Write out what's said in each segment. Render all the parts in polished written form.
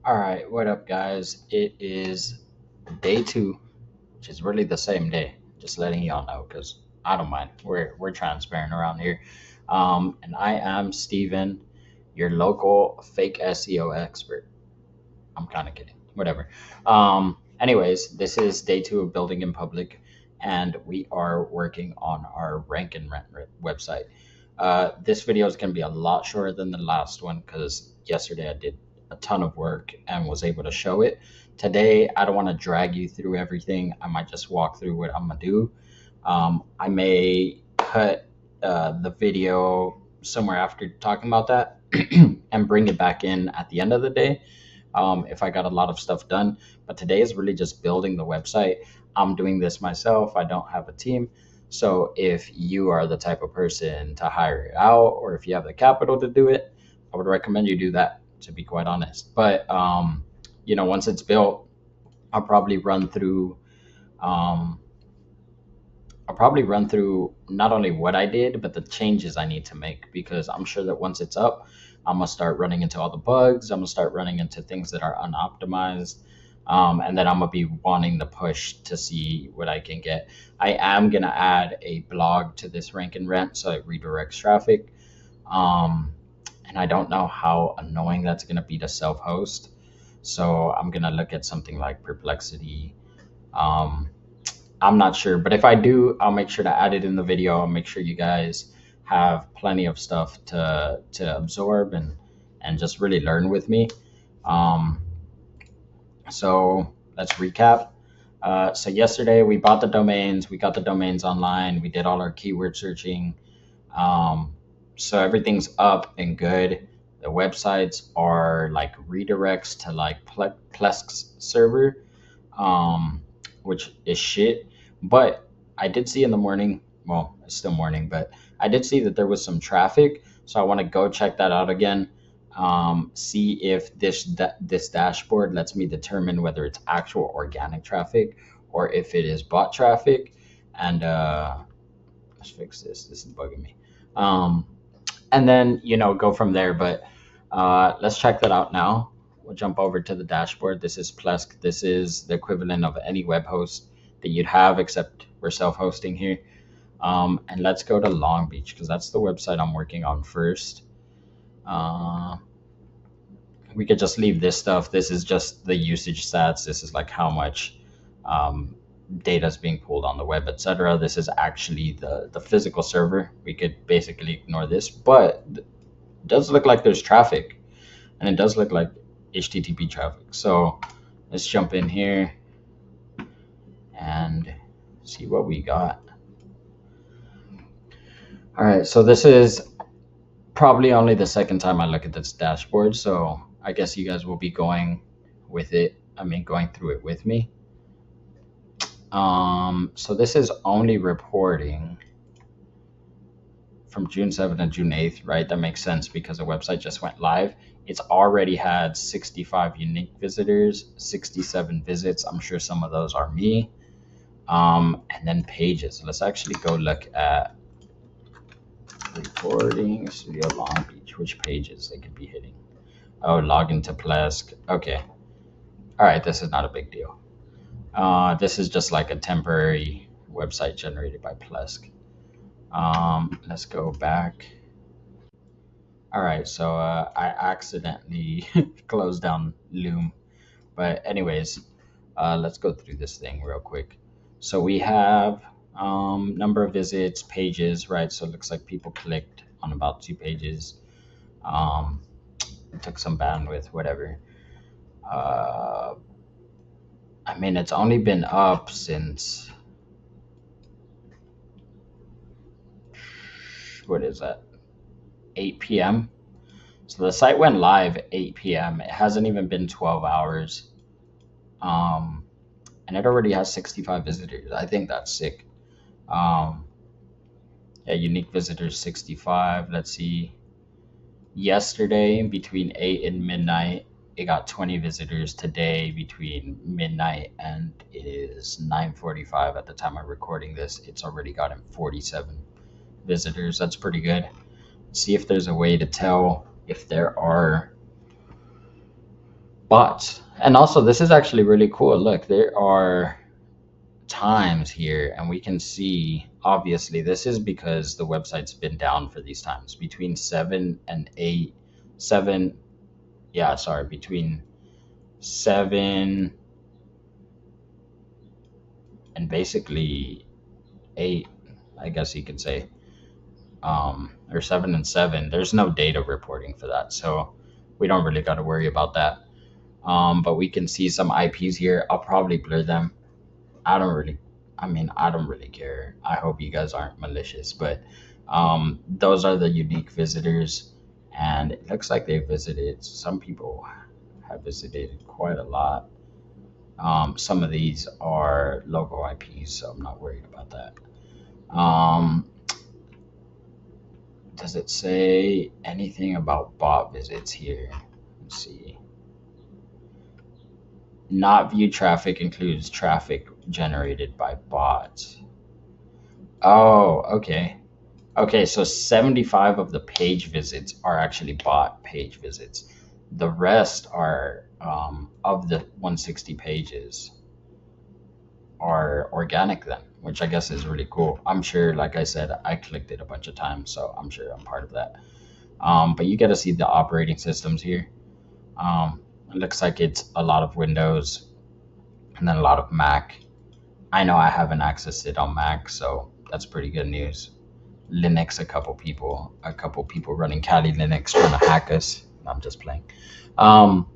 All right, what up, guys? It is day two, which is really the same day. Just letting y'all know because I don't mind. We're transparent around here. And I am Steven, your local fake SEO expert. I'm kind of kidding. Whatever. Anyways, this is day two of building in public, and we are working on our rank and rent website. This video is going to be a lot shorter than the last one because yesterday I did a ton of work and was able to show it. Today, I don't want to drag you through everything. I might just walk through what I'm going to do. I may cut the video somewhere after talking about that and bring it back in at the end of the day if I got a lot of stuff done. But today is really just building the website. I'm doing this myself. I don't have a team. So if you are the type of person to hire it out, or if you have the capital to do it, I would recommend you do that, to be quite honest. But once it's built, I'll probably run through um, I'll probably run through not only what I did, but the changes I need to make because I'm sure that once it's up, I'm gonna start running into all the bugs. I'm gonna start running into things that are unoptimized. And then I'm gonna be wanting to push to see what I can get. I am gonna add a blog to this rank and rent so it redirects traffic. Um, and I don't know how annoying that's gonna be to self-host. So I'm gonna look at something like Perplexity. Um, I'm not sure, but if I do, I'll make sure to add it in the video. I'll make sure you guys have plenty of stuff to absorb and just really learn with me. Um, so let's recap. So yesterday we bought the domains, we got the domains online, we did all our keyword searching. Um, so everything's up and good. The websites are like redirects to like Plesk server, um, which is shit. But I did see in the morning, well, it's still morning, but I did see that there was some traffic. So I want to go check that out again. See if this dashboard lets me determine whether it's actual organic traffic or if it is bot traffic. And let's fix this. This is bugging me. Um, and then go from there. But let's check that out now. We'll jump over to the dashboard. This is Plesk. This is the equivalent of any web host that you'd have, except we're self-hosting here. And let's go to Long Beach because that's the website I'm working on first. Uh, we could just leave this stuff. This is just the usage stats. This is like how much um, data is being pulled on the web, etc. This is actually the physical server. We could basically ignore this, but it does look like there's traffic, and it does look like HTTP traffic. So let's jump in here and see what we got. All right, so this is probably only the second time I look at this dashboard, so I guess you guys will be going with it. I mean, going through it with me. So this is only reporting from June 7th and June 8th, right? That makes sense because the website just went live. It's already had 65 unique visitors, 67 visits. I'm sure some of those are me. And then pages. Let's actually go look at reporting Studio Long Beach, which pages they could be hitting. Oh, log into Plesk. Okay. All right, this is not a big deal. This is just like a temporary website generated by Plesk. Let's go back. All right, so I accidentally closed down Loom. But anyways, let's go through this thing real quick. So we have number of visits, pages, right? So it looks like people clicked on about 2 pages. Um, it took some bandwidth, whatever. Uh, I mean, it's only been up since, what is that, 8 p.m.? So the site went live at 8 p.m. It hasn't even been 12 hours. Um, and it already has 65 visitors. I think that's sick. Um, yeah, unique visitors 65. Let's see. Yesterday, between 8 and midnight, it got 20 visitors. Today, between midnight and it is 9:45 at the time I'm recording this, it's already gotten 47 visitors. That's pretty good. See if there's a way to tell if there are But, and also this is actually really cool. Look, there are times here, and we can see obviously this is because the website's been down for these times between 7 and 8, 7, yeah, sorry, between 7 and basically 8, I guess you could say, or 7 and 7. There's no data reporting for that, so we don't really got to worry about that. But we can see some IPs here. I'll probably blur them. I don't really, I mean, I don't really care. I hope you guys aren't malicious, but those are the unique visitors, and it looks like they visited. Some people have visited quite a lot. Some of these are local IPs, so I'm not worried about that. Um, does it say anything about bot visits here? Let's see. Not view traffic includes traffic generated by bots. Oh, okay. Okay, so 75 of the page visits are actually bot page visits. The rest are, of the 160 pages, are organic then, which I guess is really cool. I'm sure, like I said, I clicked it a bunch of times, so I'm sure I'm part of that. But you get to see the operating systems here. It looks like it's a lot of Windows and then a lot of Mac. I know I haven't accessed it on Mac, so that's pretty good news. Linux, a couple people running Kali Linux trying to hack us. I'm just playing. Um,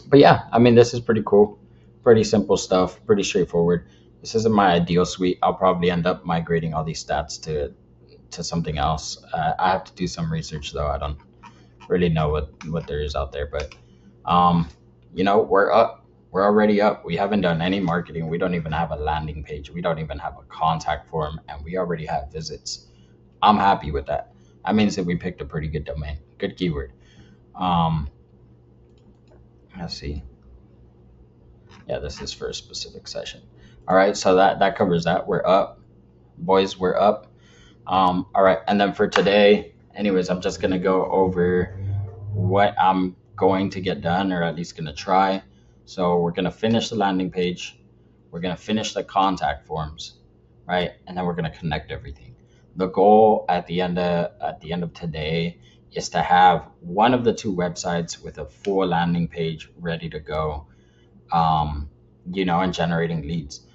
but yeah, I mean, this is pretty cool. Pretty simple stuff, pretty straightforward. This isn't my ideal suite. I'll probably end up migrating all these stats to something else. I have to do some research though. I don't really know what there is out there, but um, we're up. We're already up. We haven't done any marketing. We don't even have a landing page. We don't even have a contact form, and we already have visits. I'm happy with that. That means that we picked a pretty good domain, good keyword. Um, let's see. Yeah, this is for a specific session. All right, so that covers that. We're up, boys. We're up. All right, and then for today, anyways, I'm just gonna go over what I'm going to get done, or at least gonna try. So we're gonna finish the landing page. We're gonna finish the contact forms, right? And then we're gonna connect everything. The goal at the end of today is to have one of the two websites with a full landing page ready to go, um, and generating leads.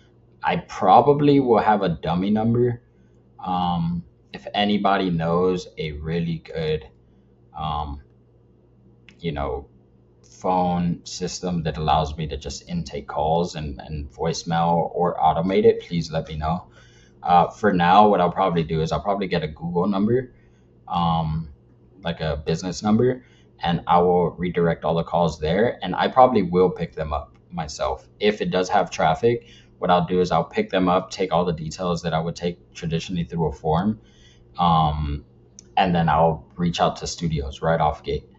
I probably will have a dummy number. If anybody knows a really good, um, you know, phone system that allows me to just intake calls and voicemail or automate it, please let me know. For now, what I'll probably do is I'll probably get a Google number, um, like a business number, and I will redirect all the calls there. And I probably will pick them up myself. If it does have traffic, what I'll do is I'll pick them up, take all the details that I would take traditionally through a form, um, and then I'll reach out to studios right off gate,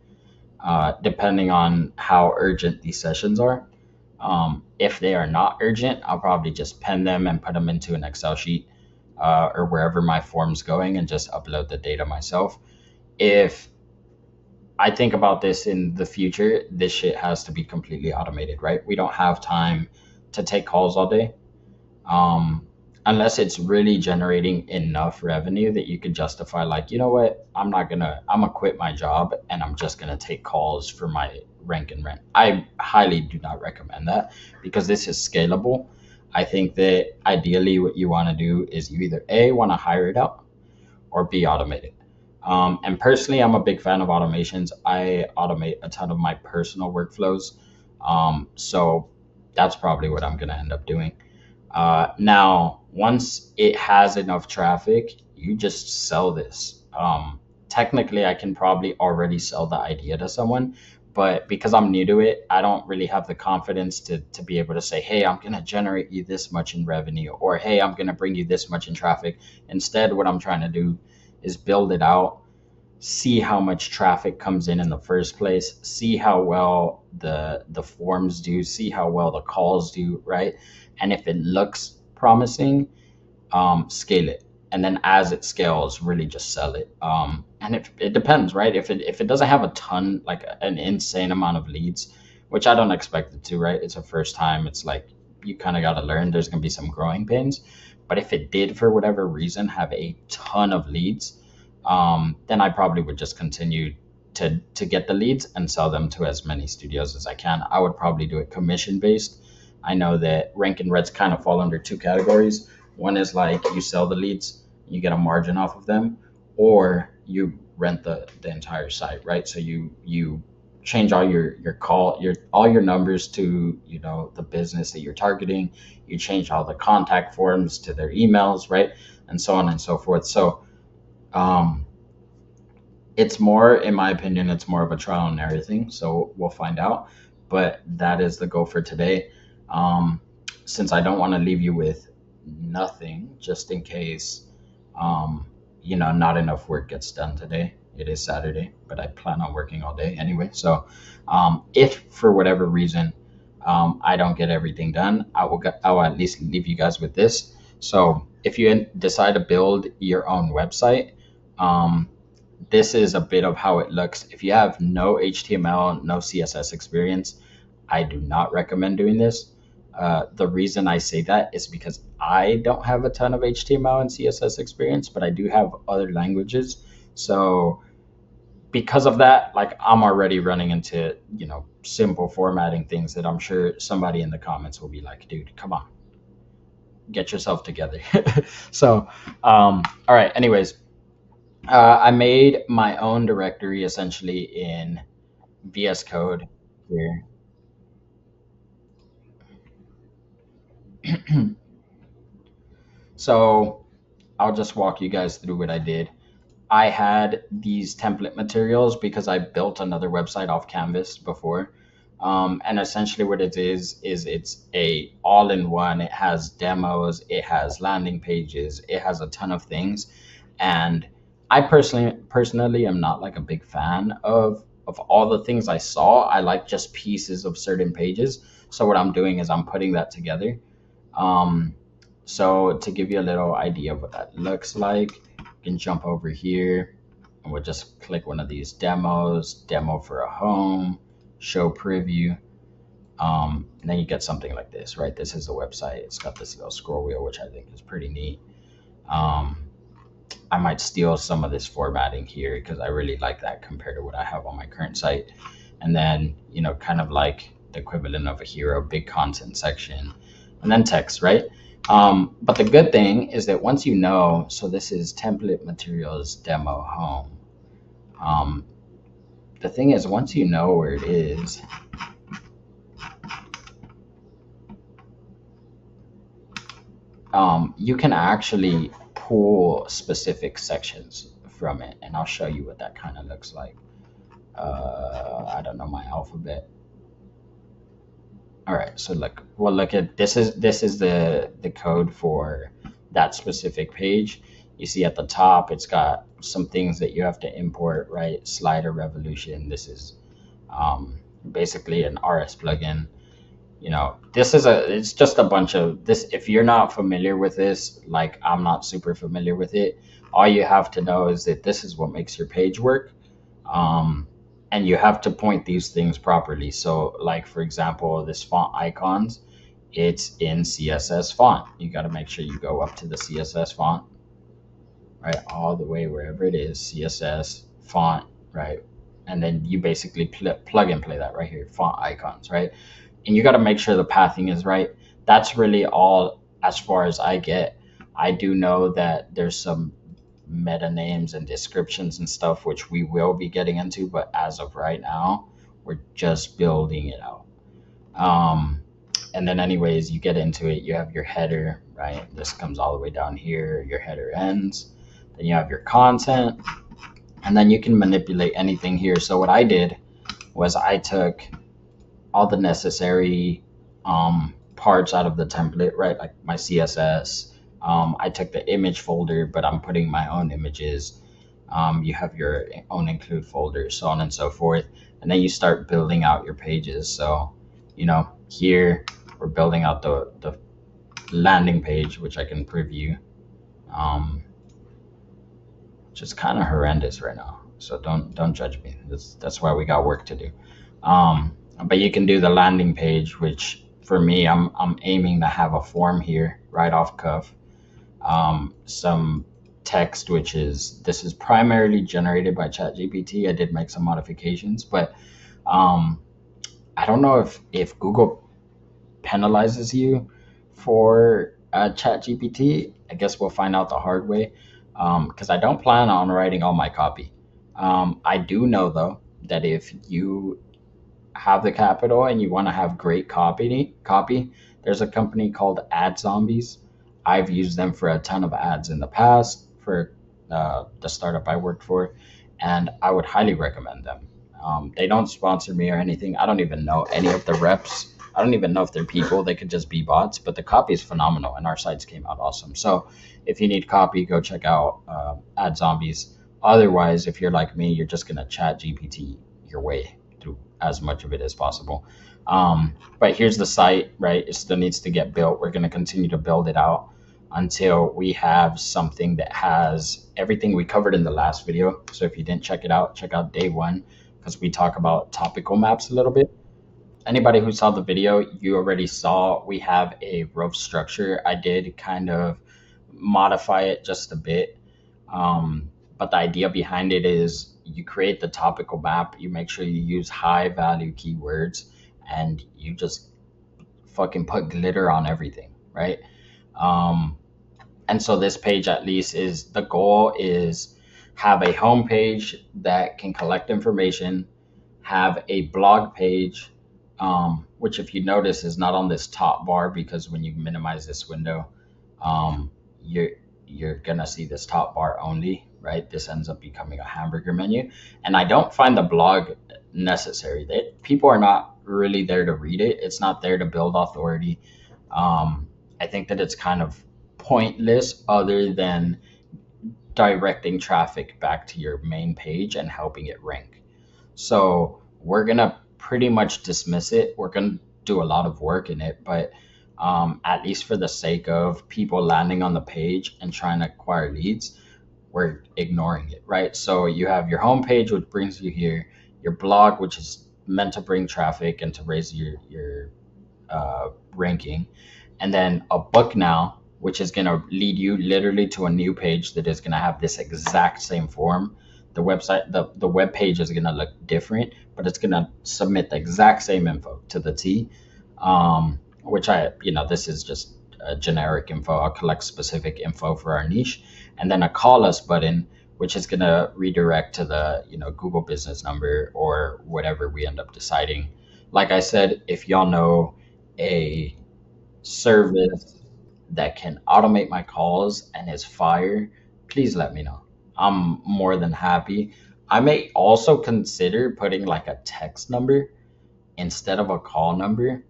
depending on how urgent these sessions are. If they are not urgent, I'll probably just pen them and put them into an Excel sheet, or wherever my form's going, and just upload the data myself. If I think about this in the future, this shit has to be completely automated, right? We don't have time to take calls all day, um, unless it's really generating enough revenue that you could justify, like, you know what, I'm gonna quit my job and I'm just gonna take calls for my rank and rent. I highly do not recommend that because this is scalable. I think that ideally what you want to do is you either A, want to hire it out, or B, automate it. And personally, I'm a big fan of automations. I automate a ton of my personal workflows. So that's probably what I'm going to end up doing. Now, once it has enough traffic, you just sell this. Technically, I can probably already sell the idea to someone, but because I'm new to it, I don't really have the confidence to be able to say, hey, I'm going to generate you this much in revenue, or hey, I'm going to bring you this much in traffic. Instead, what I'm trying to do is build it out, see how much traffic comes in the first place, see how well the forms do, see how well the calls do, right? And if it looks promising, scale it, and then as it scales, really just sell it. And it depends, right? If it doesn't have a ton, like an insane amount of leads, which I don't expect it to, right? It's a first time. It's like you kind of got to learn. There's going to be some growing pains. But if it did, for whatever reason, have a ton of leads, then I probably would just continue to get the leads and sell them to as many studios as I can. I would probably do it commission based. I know that Rankin Reds kind of fall under two categories. One is like you sell the leads, you get a margin off of them, or you rent the entire site, right? So you change all your all your numbers to, you know, the business that you're targeting. You change all the contact forms to their emails, right? And so on and so forth. So um it's more, in my opinion, it's more of a trial and error thing. So we'll find out. But that is the goal for today. Um, since I don't want to leave you with nothing, just in case, um, you know, not enough work gets done today. It is Saturday, but I plan on working all day anyway. So if for whatever reason I don't get everything done, I will at least leave you guys with this. So if you decide to build your own website, um, this is a bit of how it looks. If you have no HTML, no CSS experience, I do not recommend doing this. The reason I say that is because I don't have a ton of HTML and CSS experience, but I do have other languages. So because of that, like I'm already running into, you know, simple formatting things that I'm sure somebody in the comments will be like, dude, come on, get yourself together. So, all right, anyways, I made my own directory essentially in VS Code here. So I'll just walk you guys through what I did. I had these template materials because I built another website off Canvas before. And essentially what it is it's a all-in-one. It has demos, it has landing pages, it has a ton of things. And I personally am not like a big fan of all the things I saw. I like just pieces of certain pages. So what I'm doing is I'm putting that together. Um, so to give you a little idea of what that looks like, you can jump over here and we'll just click one of these demos, demo for a home, show preview. And then you get something like this, right? This is the website. It's got this little scroll wheel, which I think is pretty neat. Um, I might steal some of this formatting here because I really like that compared to what I have on my current site. And then, you know, kind of like the equivalent of a hero, big content section, and then text, right? But the good thing is that once you know, so this is template materials demo home. Um, the thing is, once you know where it is, you can actually pull specific sections from it. And I'll show you what that kind of looks like. I don't know my alphabet. All right, so look, well, look at this is the code for that specific page. You see at the top, it's got some things that you have to import, right? Slider Revolution. This is basically an RS plugin. You know, it's just a bunch of this. If you're not familiar with this, like I'm not super familiar with it, all you have to know is that this is what makes your page work. Um, and you have to point these things properly. So like, for example, this font icons, it's in CSS font. You got to make sure you go up to the CSS font, right? All the way wherever it is, CSS font, right? And then you basically plug and play that right here, font icons, right? And you got to make sure the pathing is right. That's really all as far as I get. I do know that there's some meta names and descriptions and stuff which we will be getting into, but as of right now, we're just building it out. Um, and then anyways, you get into it, you have your header, right? This comes all the way down here, your header ends. Then you have your content, and then you can manipulate anything here. So what I did was I took all the necessary parts out of the template, right? Like my CSS. I took the image folder, but I'm putting my own images. You have your own include folder, so on and so forth. And then you start building out your pages. So, you know, here we're building out the landing page, which I can preview, um, which is kind of horrendous right now. So don't judge me. That's why we got work to do. Um, But you can do the landing page, which for me, I'm aiming to have a form here right off cuff. Some text, which is this is primarily generated by ChatGPT. I did make some modifications, but um, I don't know if Google penalizes you for ChatGPT. I guess we'll find out the hard way because I don't plan on writing all my copy. I do know though that if you have the capital and you want to have great copy, there's a company called Ad Zombies. I've used them for a ton of ads in the past for the startup I worked for, and I would highly recommend them. They don't sponsor me or anything. I don't even know any of the reps. I don't even know if they're people. They could just be bots, but the copy is phenomenal, and our sites came out awesome. So if you need copy, go check out Ad Zombies. Otherwise, if you're like me, you're just gonna chat GPT your way through as much of it as possible. But here's the site, right? It still needs to get built. We're going to continue to build it out until we have something that has everything we covered in the last video. So if you didn't check it out, check out day one because we talk about topical maps a little bit. Anybody who saw the video, you already saw we have a rough structure. I did kind of modify it just a bit. But the idea behind it is you create the topical map, you make sure you use high value keywords, and you just fucking put glitter on everything, right? Um, and so this page at least is the goal is have a home page that can collect information, have a blog page, which if you notice is not on this top bar because when you minimize this window, um, you're you're gonna see this top bar only, right? This ends up becoming a hamburger menu, and I don't find the blog necessary. People are not really there to read it. It's not there to build authority. I think that it's kind of pointless, other than directing traffic back to your main page and helping it rank. So we're gonna pretty much dismiss it. We're gonna do a lot of work in it, but at least for the sake of people landing on the page and trying to acquire leads, we're ignoring it, right? So you have your homepage, which brings you here, your blog, which is meant to bring traffic and to raise your ranking, and then a book now, which is going to lead you literally to a new page that is going to have this exact same form. The web page is going to look different, but it's going to submit the exact same info to the T. Which this is just a generic info. I'll collect specific info for our niche, and then a call us button, which is going to redirect to the Google business number or whatever we end up deciding. Like I said, if y'all know a service that can automate my calls and is fire, please let me know. I'm more than happy. I may also consider putting like a text number instead of a call number,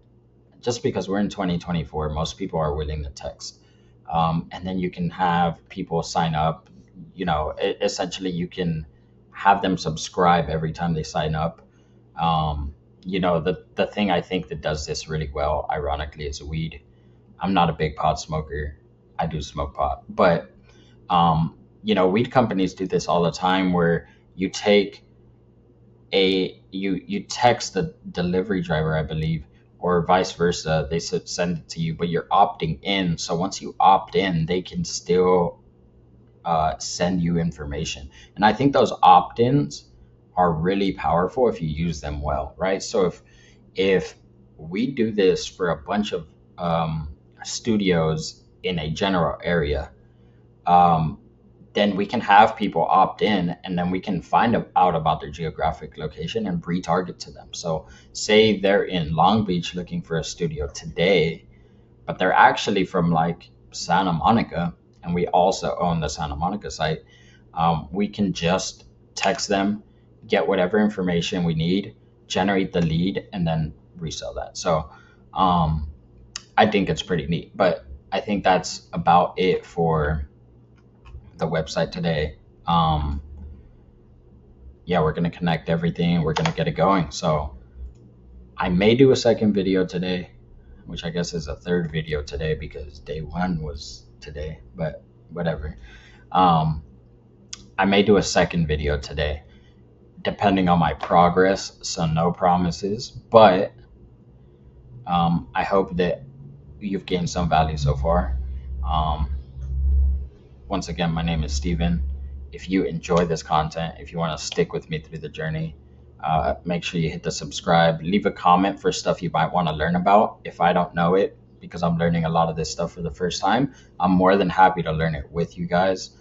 just because we're in 2024, most people are willing to text. And then you can have people sign up. Essentially, you can have them subscribe every time they sign up. The thing I think that does this really well, ironically, is weed. I'm not a big pot smoker. I do smoke pot, but weed companies do this all the time, where you take you text the delivery driver, I believe, or vice versa. They send it to you, but you're opting in. So once you opt in, they can still send you information. And I think those opt-ins are really powerful if you use them well, right? So if we do this for a bunch of studios in a general area, um, then we can have people opt in, and then we can find out about their geographic location and retarget to them. So say they're in Long Beach looking for a studio today, but they're actually from like Santa Monica, and we also own the Santa Monica site. We can just text them, get whatever information we need, generate the lead, and then resell that. So I think it's pretty neat, but I think that's about it for the website today. Yeah, we're going to connect everything. We're going to get it going. So I may do a second video today, which I guess is a third video today because day one was today, but whatever. I may do a second video today depending on my progress. So no promises, but I hope that you've gained some value so far. Um, Once again, my name is Steven. If you enjoy this content, if you want to stick with me through the journey, make sure you hit the subscribe. Leave a comment for stuff you might want to learn about. If I don't know it, because I'm learning a lot of this stuff for the first time, I'm more than happy to learn it with you guys.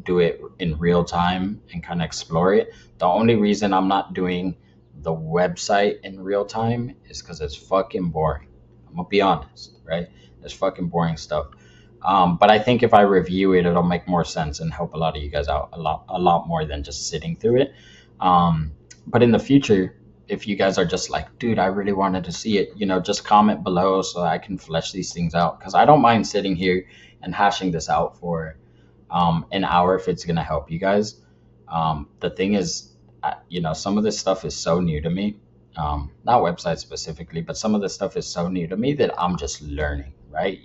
Do it in real time and kind of explore it. The only reason I'm not doing the website in real time is because it's fucking boring. I'm gonna be honest, right? It's fucking boring stuff. But I think if I review it, it'll make more sense and help a lot of you guys out a lot more than just sitting through it. Um, but in the future, if you guys are just like, dude, I really wanted to see it, just comment below so I can flesh these things out. Because I don't mind sitting here and hashing this out for an hour if it's gonna help you guys. The thing is, some of this stuff is so new to me. Not websites specifically, but some of this stuff is so new to me that I'm just learning, right?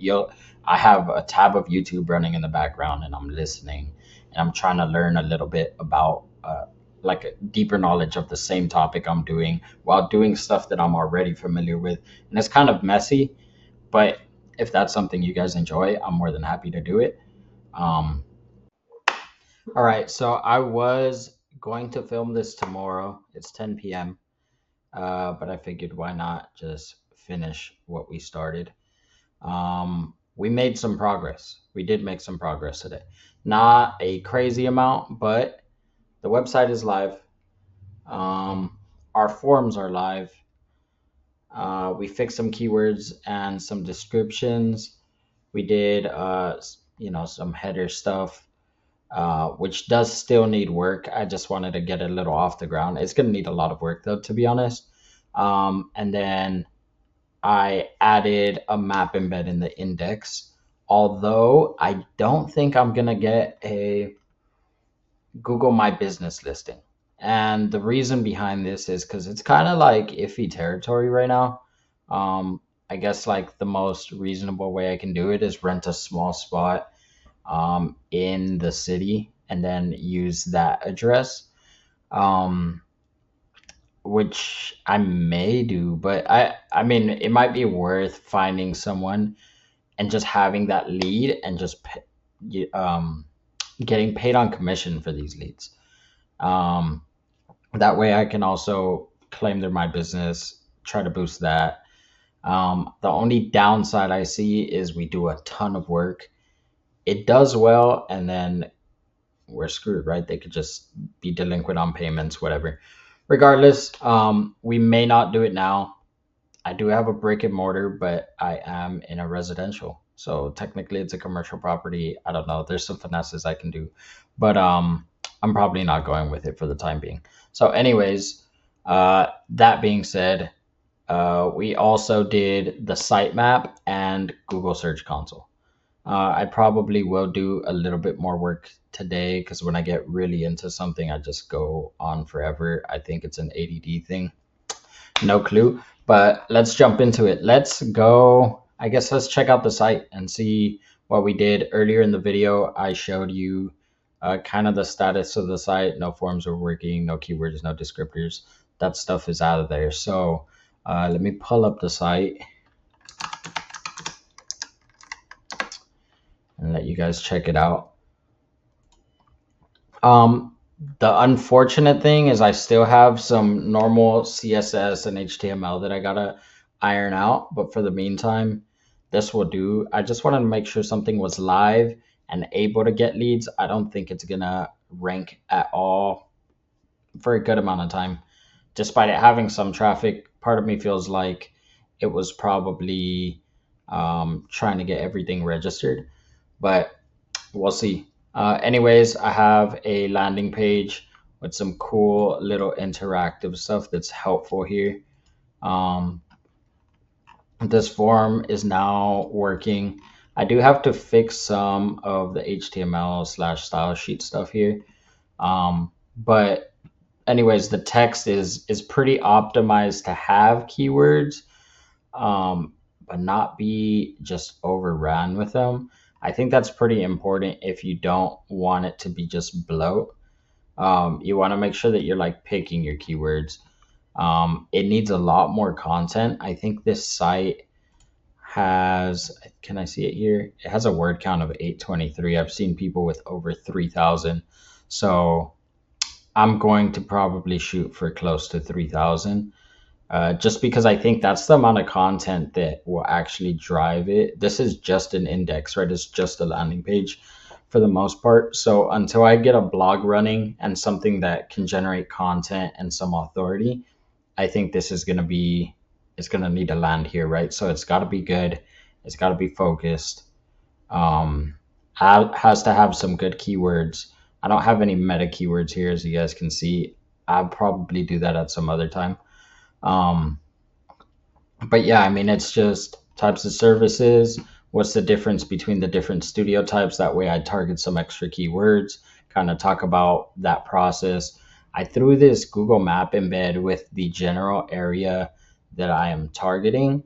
I have a tab of YouTube running in the background and I'm listening and I'm trying to learn a little bit about like a deeper knowledge of the same topic I'm doing while doing stuff that I'm already familiar with. And it's kind of messy, but if that's something you guys enjoy, I'm more than happy to do it. Um, all right, so I was going to film this tomorrow. It's 10 p.m. But I figured why not just finish what we started. We made some progress. We did make some progress today. Not a crazy amount, but the website is live. Our forums are live. We fixed some keywords and some descriptions. We did, some header stuff, which does still need work. I just wanted to get it a little off the ground. It's going to need a lot of work, though, to be honest. And then I added a map embed in the index, although I don't think I'm going to get a Google My Business listing. And the reason behind this is because it's kind of like iffy territory right now. I guess like the most reasonable way I can do it is rent a small spot in the city and then use that address. Um, which I may do, but I mean it might be worth finding someone and just having that lead and just getting paid on commission for these leads. Um, that way I can also claim they're my business, try to boost that. The only downside I see is we do a ton of work. It does well, and then we're screwed, right? They could just be delinquent on payments, whatever. Regardless, we may not do it now. I do have a brick and mortar, but I am in a residential. So technically it's a commercial property. I don't know. There's some finesses I can do, but I'm probably not going with it for the time being. So anyways, that being said, we also did the sitemap and Google Search Console. I probably will do a little bit more work today because when I get really into something, I just go on forever. I think it's an ADD thing. No clue, but let's jump into it. Let's go. I guess let's check out the site and see what we did earlier in the video. I showed you kind of the status of the site. No forms are working, no keywords, no descriptors. That stuff is out of there. So let me pull up the site and let you guys check it out. The unfortunate thing is I still have some normal CSS and HTML that I gotta iron out, but for the meantime, this will do. I just wanted to make sure something was live and able to get leads. I don't think it's gonna rank at all for a good amount of time. Despite it having some traffic, part of me feels like it was probably trying to get everything registered, but we'll see. Anyways, I have a landing page with some cool little interactive stuff that's helpful here. This form is now working. I do have to fix some of the HTML/style sheet stuff here. But anyways, the text is pretty optimized to have keywords, but not be just overrun with them. I think that's pretty important if you don't want it to be just bloat. You want to make sure that you're like picking your keywords. It needs a lot more content. I think this site has, can I see it here? It has a word count of 823. I've seen people with over 3,000. So I'm going to probably shoot for close to 3,000. Just because I think that's the amount of content that will actually drive it. This is just an index, right? It's just a landing page for the most part. So until I get a blog running and something that can generate content and some authority, I think this is going to be, it's going to need to land here, right? So it's got to be good. It's got to be focused. Um, has to have some good keywords. I don't have any meta keywords here, as you guys can see. I'll probably do that at some other time. Um, but yeah, I mean, it's just types of services. What's the difference between the different studio types? That way, I target some extra keywords, kind of talk about that process. I threw this Google Map embed with the general area that I am targeting.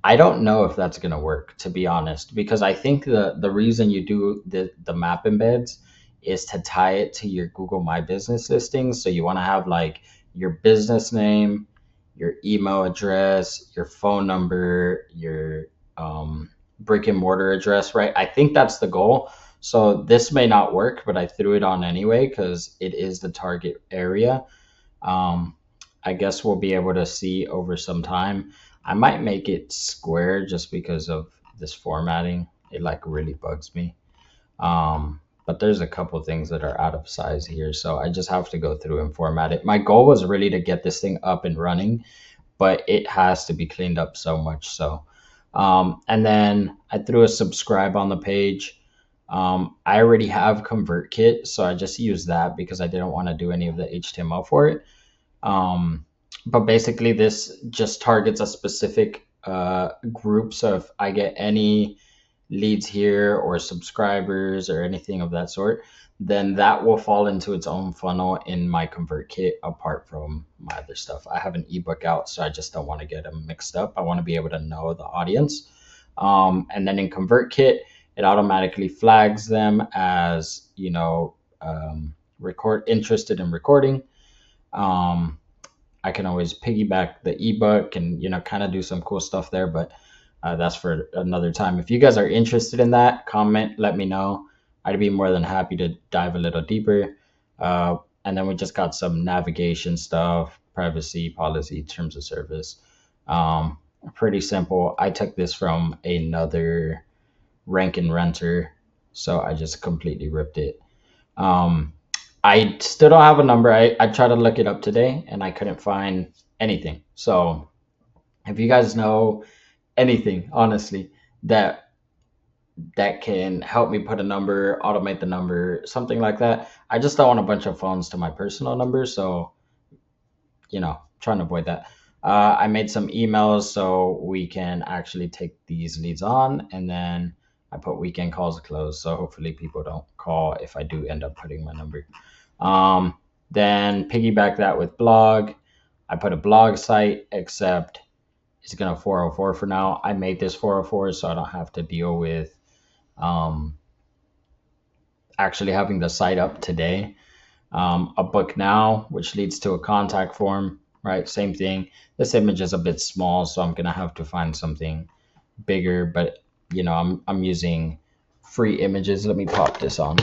I don't know if that's going to work, to be honest, because I think the reason you do the map embeds is to tie it to your Google My Business listings. So you want to have like your business name, your email address, your phone number, your brick and mortar address, right? I think that's the goal. So this may not work, but I threw it on anyway because it is the target area. Um, I guess we'll be able to see over some time. I might make it square just because of this formatting. It like really bugs me. But there's a couple things that are out of size here, so I just have to go through and format it. My goal was really to get this thing up and running, but it has to be cleaned up so much. So, and then I threw a subscribe on the page. I already have ConvertKit, so I just used that because I didn't want to do any of the HTML for it. But basically, this just targets a specific group. So if I get any leads here or subscribers or anything of that sort, then that will fall into its own funnel in my ConvertKit apart from my other stuff. I have an ebook out, so I just don't want to get them mixed up. I want to be able to know the audience. And then in ConvertKit, it automatically flags them as, record interested in recording. I can always piggyback the ebook and kind of do some cool stuff there, but that's for another time. If you guys are interested in that, comment, let me know. I'd be more than happy to dive a little deeper. And then we just got some navigation stuff, privacy policy, terms of service. Pretty simple. I took this from another rank and renter, so I just completely ripped it. I still don't have a number. I tried to look it up today and I couldn't find anything. So if you guys know anything, honestly, that can help me put a number, automate the number, something like that. I just don't want a bunch of phones to my personal number. So, trying to avoid that. I made some emails so we can actually take these leads on, and then I put weekend calls closed. So hopefully people don't call if I do end up putting my number. Then piggyback that with blog. I put a blog site, except it's gonna 404 for now. I made this 404 so I don't have to deal with actually having the site up today. A book now, which leads to a contact form, right? Same thing. This image is a bit small, so I'm gonna have to find something bigger, but I'm using free images. Let me pop this on,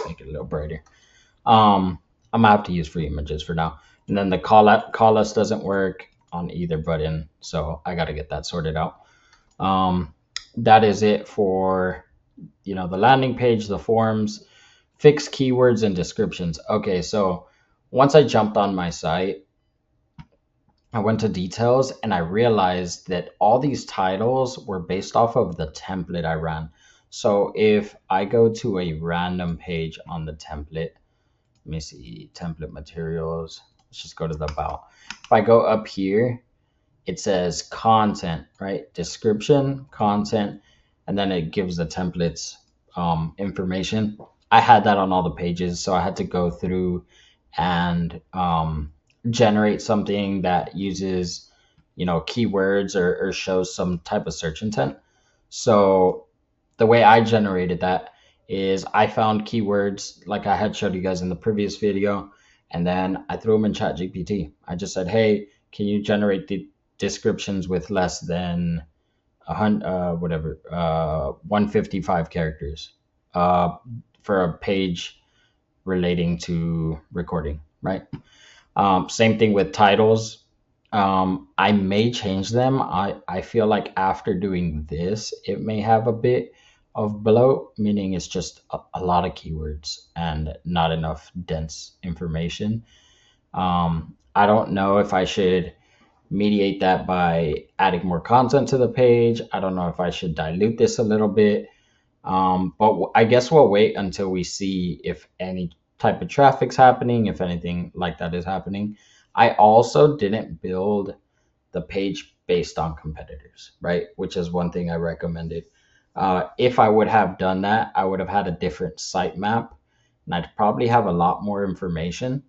make it a little brighter. I'm gonna have to use free images for now. And then the call us doesn't work on either button, so I got to get that sorted out. That is it for the landing page, the forms, fix keywords and descriptions. Okay, so once I jumped on my site, I went to details and I realized that all these titles were based off of the template I ran. So if I go to a random page on the template, let me see, template materials. Let's just go to the about. If I go up here, it says content, right? Description, content, and then it gives the templates information. I had that on all the pages, so I had to go through and generate something that uses, keywords or shows some type of search intent. So the way I generated that is I found keywords like I had showed you guys in the previous video, and then I threw them in ChatGPT. I just said, hey, can you generate the descriptions with less than 155 characters for a page relating to recording, right? Same thing with titles. I may change them. I feel like after doing this, it may have a bit of bloat, meaning it's just a lot of keywords and not enough dense information. I don't know if I should mediate that by adding more content to the page. I don't know if I should dilute this a little bit. But I guess we'll wait until we see if any type of traffic's happening, if anything like that is happening. I also didn't build the page based on competitors, right? Which is one thing I recommended. If I would have done that, I would have had a different sitemap and I'd probably have a lot more information.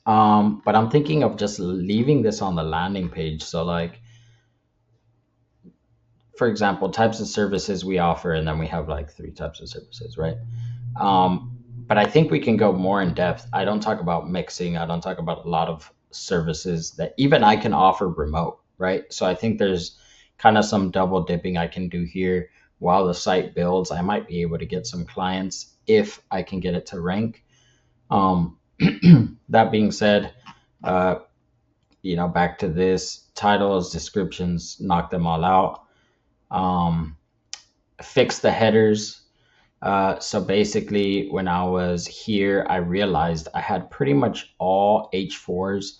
But I'm thinking of just leaving this on the landing page. So, like, for example, types of services we offer, and then we have like 3 types of services, right? But I think we can go more in depth. I don't talk about mixing. I don't talk about a lot of services that even I can offer remote, right? So I think there's kind of some double dipping I can do here while the site builds. I might be able to get some clients if I can get it to rank. That being said, back to this titles, descriptions, knock them all out. Fix the headers. So basically, when I was here, I realized I had pretty much all H4s.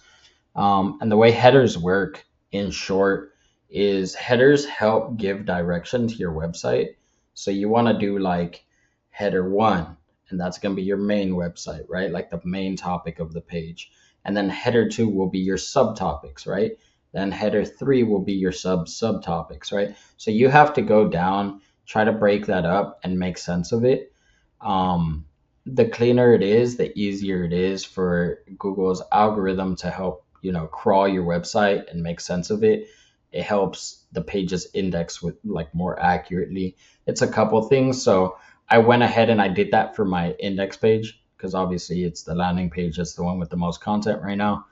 And the way headers work, in short, is headers help give direction to your website. So you want to do like header 1, and that's going to be your main website, right? Like the main topic of the page. And then header 2 will be your subtopics, right? Then header 3 will be your subtopics, right? So you have to go down, try to break that up and make sense of it. The cleaner it is, the easier it is for Google's algorithm to help, crawl your website and make sense of it. It helps the pages index with like more accurately. It's a couple things. So I went ahead and I did that for my index page because obviously it's the landing page. That's the one with the most content right now.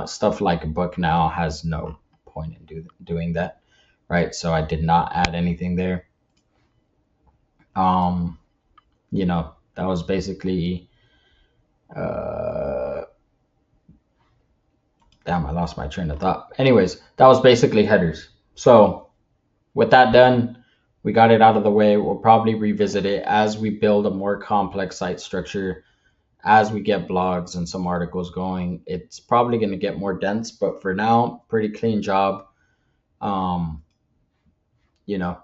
Stuff like Book Now has no point in doing that, right? So I did not add anything there. That was basically, damn, I lost my train of thought. Anyways, that was basically headers. So with that done, we got it out of the way. We'll probably revisit it as we build a more complex site structure, as we get blogs and some articles going. It's probably going to get more dense, but for now, pretty clean job. You know,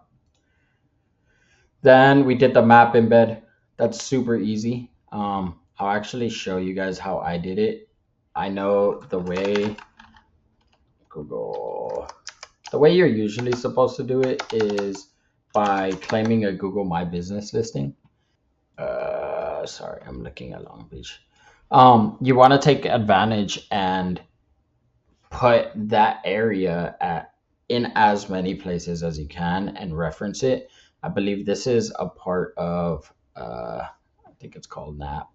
Then we did the map embed. That's super easy. I'll actually show you guys how I did it. I know the way you're usually supposed to do it is by claiming a Google My Business listing. Sorry, I'm looking at Long Beach. You want to take advantage and put that area in as many places as you can and reference it. I believe this is a part of, I think it's called NAP.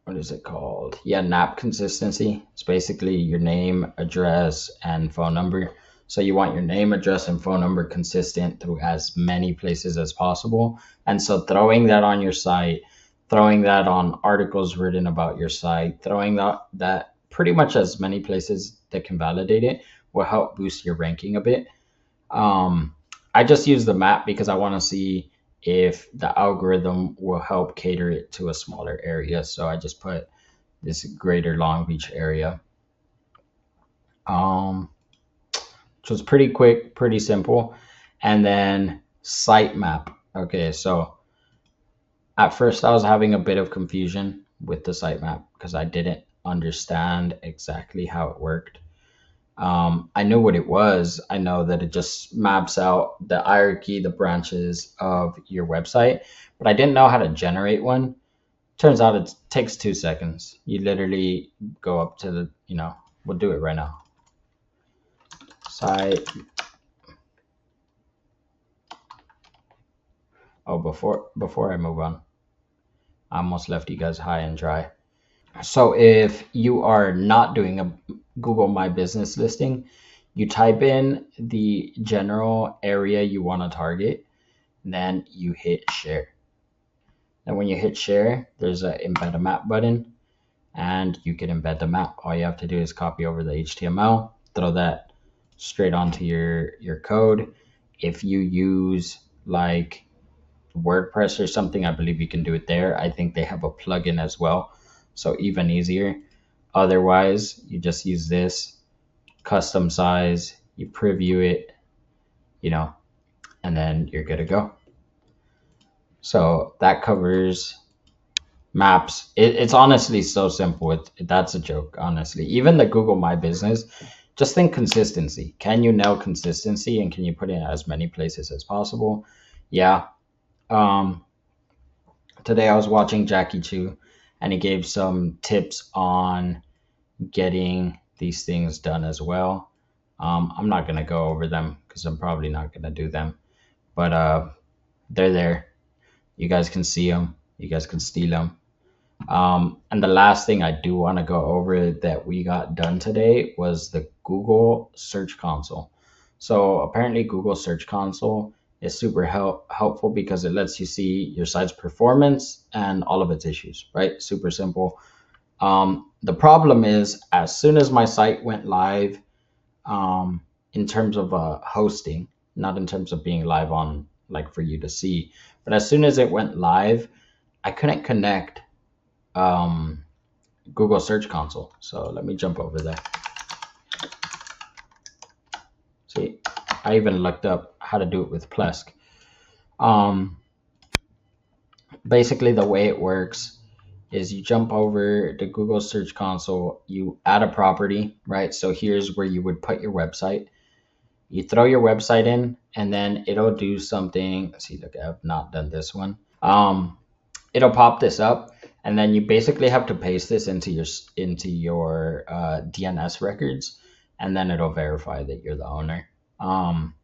What is it called? Yeah, NAP consistency. It's basically your name, address, and phone number. So you want your name, address, and phone number consistent through as many places as possible. And so throwing that on your site, throwing that on articles written about your site, throwing that pretty much as many places that can validate it will help boost your ranking a bit. I just use the map because I want to see if the algorithm will help cater it to a smaller area. So I just put this greater Long Beach area. Which was pretty quick, pretty simple. And then sitemap. Okay, so at first I was having a bit of confusion with the sitemap because I didn't understand exactly how it worked. I knew what it was. I know that it just maps out the hierarchy, the branches of your website, but I didn't know how to generate one. Turns out it takes 2 seconds. You literally go up to the, we'll do it right now. Site Oh, before I move on, I almost left you guys high and dry. So if you are not doing a Google My Business listing, you type in the general area you want to target, then you hit share. And when you hit share, there's a embed a map button, and you can embed the map. All you have to do is copy over the HTML, throw that straight onto your code. If you use like WordPress or something, I believe you can do it there. I think they have a plugin as well, so even easier. Otherwise, you just use this custom size, you preview it, you know, and then you're good to go. So that covers maps. It's honestly so simple. That's a joke, honestly. Even the Google My Business, just think consistency. Can you nail consistency, and can you put it in as many places as possible? Yeah. Um, Today I was watching Jackie Chu, and he gave some tips on getting these things done as well. I'm not gonna go over them because I'm probably not gonna do them, but they're there. You guys can see them. You guys can steal them. And the last thing I do want to go over that we got done today was the Google Search Console. So apparently, Google Search Console is super helpful because it lets you see your site's performance and all of its issues, right? Super simple. The problem is, as soon as my site went live, in terms of hosting, not in terms of being live on like for you to see, but as soon as it went live, I couldn't connect um, Google Search Console. So let me jump over there. See, I even looked up how to do it with Plesk. Um, Basically, the way it works is you jump over to Google Search Console, you add a property, right? So here's where you would put your website. You throw your website in, and then it'll do something. Let's see, look, I've not done this one. It'll pop this up, and then you basically have to paste this into your DNS records, and then it'll verify that you're the owner. Um,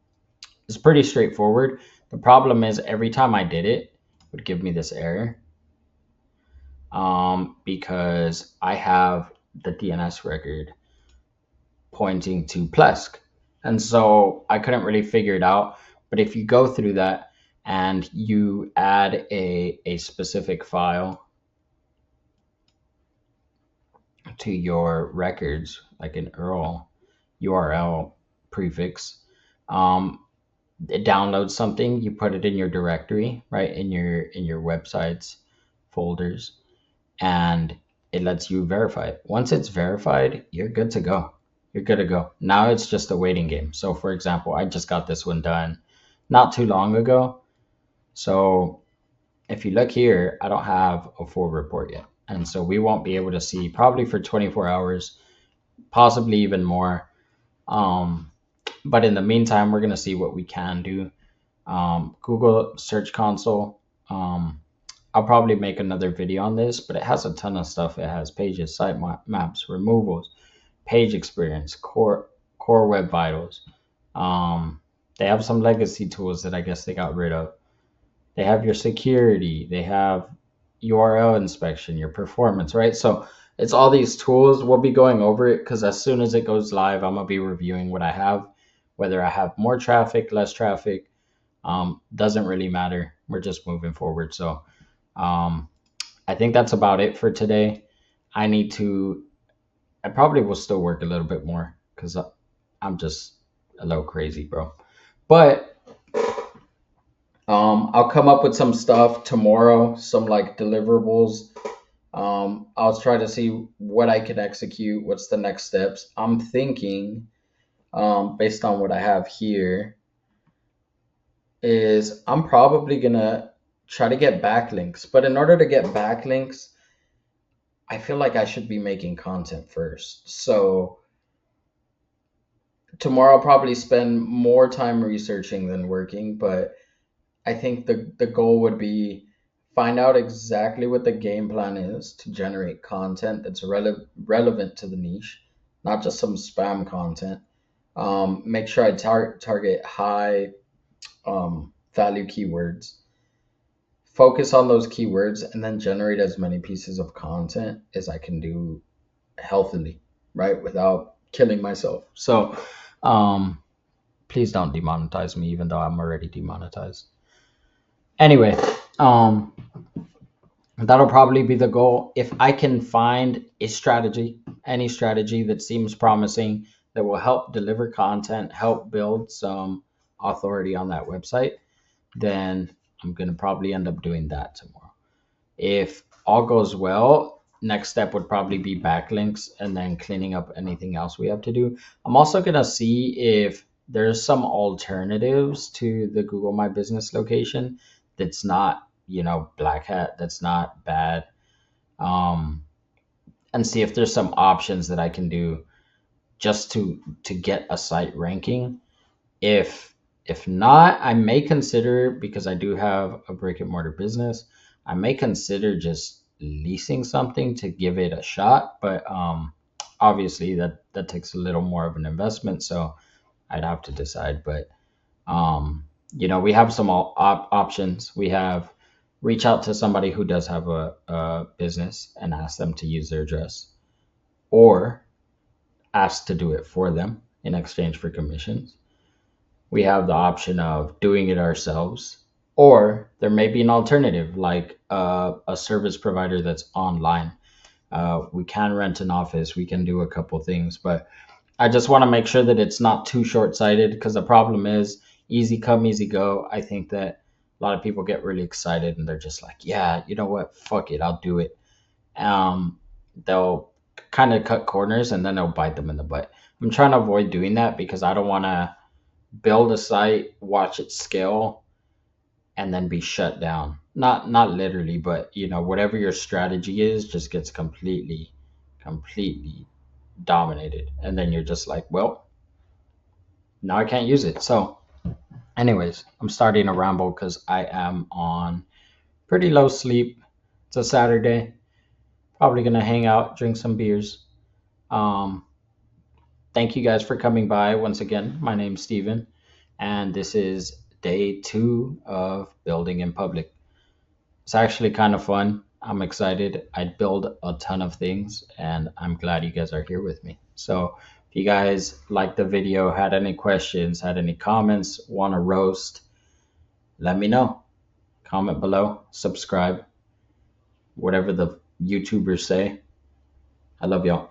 it's pretty straightforward. The problem is every time I did it, it would give me this error because I have the DNS record pointing to Plesk, and so I couldn't really figure it out. But if you go through that and you add a specific file to your records, like an URL prefix, it downloads something, you put it in your directory, right, in your websites folders, and it lets you verify it. Once it's verified, you're good to go. You're good to go. Now it's just a waiting game. So for example, I just got this one done not too long ago. So if you look here, I don't have a full report yet. And so we won't be able to see probably for 24 hours, possibly even more. Um, but in the meantime, we're going to see what we can do. Google Search Console. I'll probably make another video on this, but it has a ton of stuff. It has pages, maps, removals, page experience, core web vitals. Um, they have some legacy tools that I guess they got rid of. They have your security. They have URL inspection, your performance, right? So it's all these tools. We'll be going over it because as soon as it goes live, I'm gonna be reviewing what I have, whether I have more traffic, less traffic. Doesn't really matter. We're just moving forward. So um, I think that's about it for today. I need to. I probably will still work a little bit more because I'm just a little crazy, bro. But I'll come up with some stuff tomorrow, some like deliverables. I'll try to see what I can execute. What's the next steps? I'm thinking, based on what I have here, is I'm probably gonna try to get backlinks. But in order to get backlinks, I feel like I should be making content first. So tomorrow I'll probably spend more time researching than working, but I think the goal would be find out exactly what the game plan is to generate content that's relevant to the niche, not just some spam content. Make sure I target high value keywords, focus on those keywords and then generate as many pieces of content as I can do healthily, right? Without killing myself. So, please don't demonetize me, even though I'm already demonetized. Anyway, that'll probably be the goal. If I can find a strategy, any strategy that seems promising that will help deliver content, help build some authority on that website, then I'm going to probably end up doing that tomorrow. If all goes well, next step would probably be backlinks and then cleaning up anything else we have to do. I'm also going to see if there's some alternatives to the Google My Business location that's not, black hat, that's not bad. And see if there's some options that I can do just to get a site ranking. If not, I may consider, because I do have a brick and mortar business, I may consider just leasing something to give it a shot. But obviously that takes a little more of an investment, so I'd have to decide. But we have some options. We have reach out to somebody who does have a business and ask them to use their address, or ask to do it for them in exchange for commissions. We have the option of doing it ourselves, or there may be an alternative like a service provider that's online. We can rent an office, we can do a couple things, but I just want to make sure that it's not too short-sighted, because the problem is easy come, easy go. I think that a lot of people get really excited and they're just like, yeah, you know what, fuck it, I'll do it. They'll kind of cut corners and then they'll bite them in the butt. I'm trying to avoid doing that because I don't want to build a site, watch it scale, and then be shut down. Not literally, but whatever your strategy is just gets completely dominated, and then you're just like, well, now I can't use it. So anyways, I'm starting to ramble because I am on pretty low sleep. It's a Saturday. Probably gonna hang out, drink some beers. Thank you guys for coming by once again. My name's Steven, and this is day 2 of building in public. It's actually kind of fun. I'm excited. I build a ton of things, and I'm glad you guys are here with me. So if you guys liked the video, had any questions, had any comments, want to roast, let me know. Comment below, subscribe, whatever the YouTubers say. I love y'all.